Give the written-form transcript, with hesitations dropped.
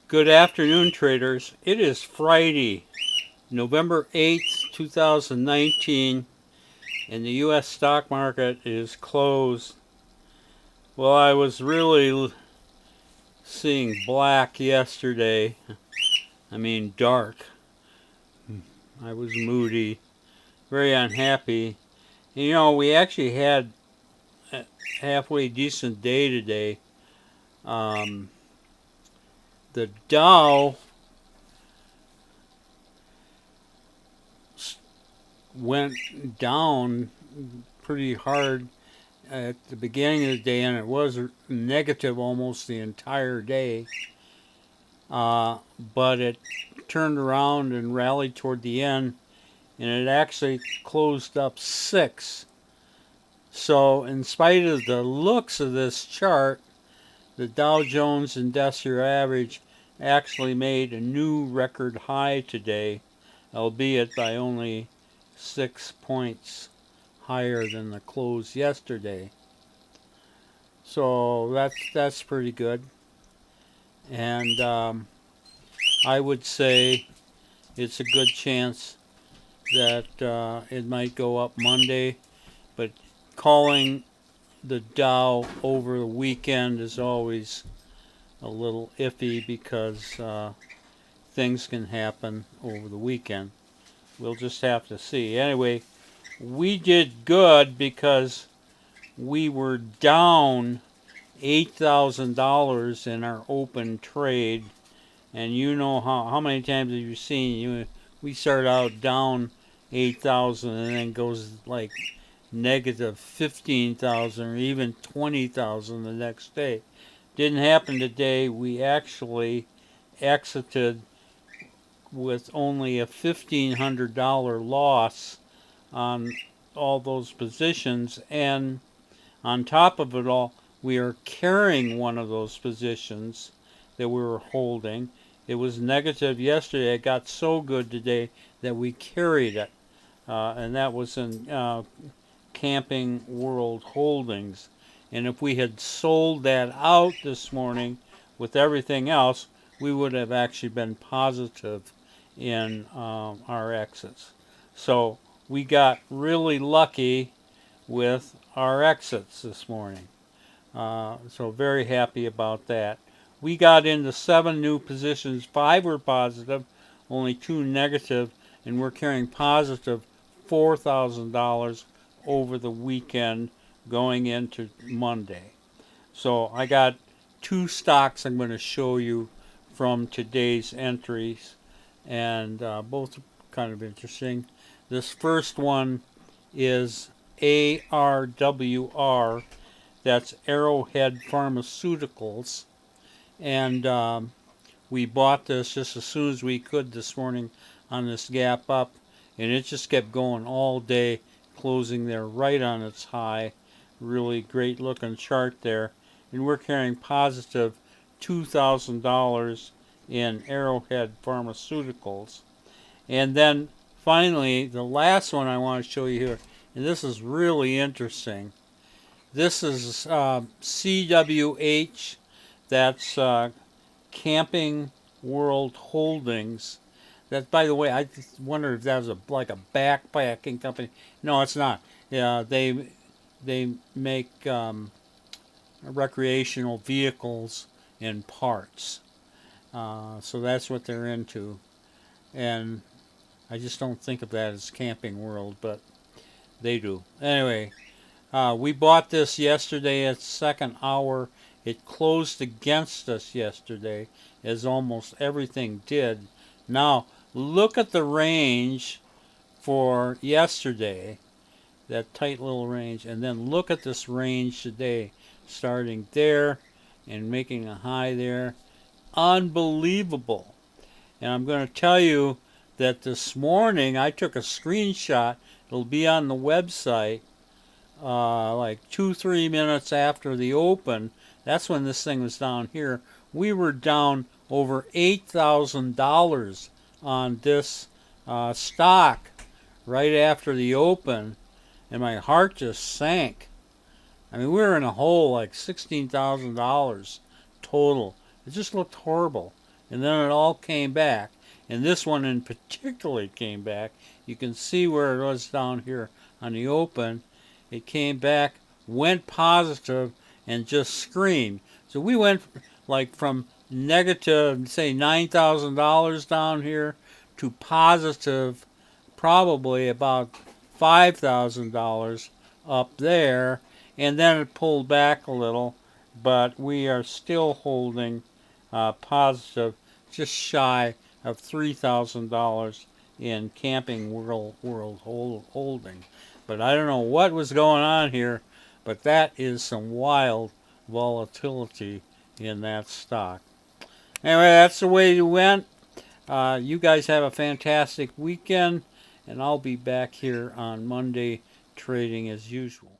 Good afternoon, traders. It is Friday, November 8th, 2019, and the U.S. stock market is closed. Well, I was really seeing black yesterday. I mean, dark. I was moody, very unhappy. We actually had a halfway decent day today. Um, the Dow went down pretty hard at the beginning of the day, and it was negative almost the entire day. But it turned around and rallied toward the end, and it actually closed up six. So, in spite of the looks of this chart, the Dow Jones Industrial Average actually made a new record high today, albeit by only 6 points higher than the close yesterday. So that's pretty good, and I would say it's a good chance that it might go up Monday. But calling the Dow over the weekend is always a little iffy because things can happen over the weekend. We'll just have to see. Anyway, we did good because we were down $8,000 in our open trade, and you know how many times have you seen we start out down 8,000 and then goes like negative 15,000 or even 20,000 the next day. Didn't happen today. We actually exited with only a $1,500 loss on all those positions, and on top of it all, we are carrying one of those positions that we were holding. It was negative yesterday. It got so good today that we carried it, and that was in Camping World Holdings. And if we had sold that out this morning with everything else, we would have actually been positive in our exits. So we got really lucky with our exits this morning. So very happy about that. We got into 7 new positions. 5 were positive, only 2 negative, and we're carrying positive $4,000 over the weekend going into Monday. So I got 2 stocks I'm going to show you from today's entries, and both are kind of interesting. This first one is ARWR, that's Arrowhead Pharmaceuticals, and we bought this just as soon as we could this morning on this gap up, and it just kept going all day, closing there right on its high. Really great looking chart there, and we're carrying positive $2,000 in Arrowhead Pharmaceuticals. And then finally, the last one I want to show you here, and this is really interesting. This is CWH, that's Camping World Holdings. That, by the way, I just wondered if that was like a backpacking company. No, it's not. Yeah, they make recreational vehicles and parts. So that's what they're into. And I just don't think of that as Camping World, but they do. Anyway, we bought this yesterday at second hour. It closed against us yesterday, as almost everything did. Now, look at the range for yesterday, that tight little range, and then look at this range today, starting there and making a high there. Unbelievable. And I'm going to tell you that this morning I took a screenshot. It'll be on the website like 2-3 minutes after the open. That's when this thing was down here. We were down over $8,000 on this stock right after the open, and my heart just sank. I mean, we were in a hole like $16,000 total. It just looked horrible. and then it all came back. And this one in particular came back. You can see where it was down here on the open. It came back, went positive, and just screamed. So we went like from negative, say $9,000 down here to positive, probably about $5,000 up there, and then it pulled back a little, but we are still holding positive, just shy of $3,000 in Camping World holding. But I don't know what was going on here, but that is some wild volatility in that stock. Anyway, that's the way it went. You guys have a fantastic weekend, and I'll be back here on Monday trading as usual.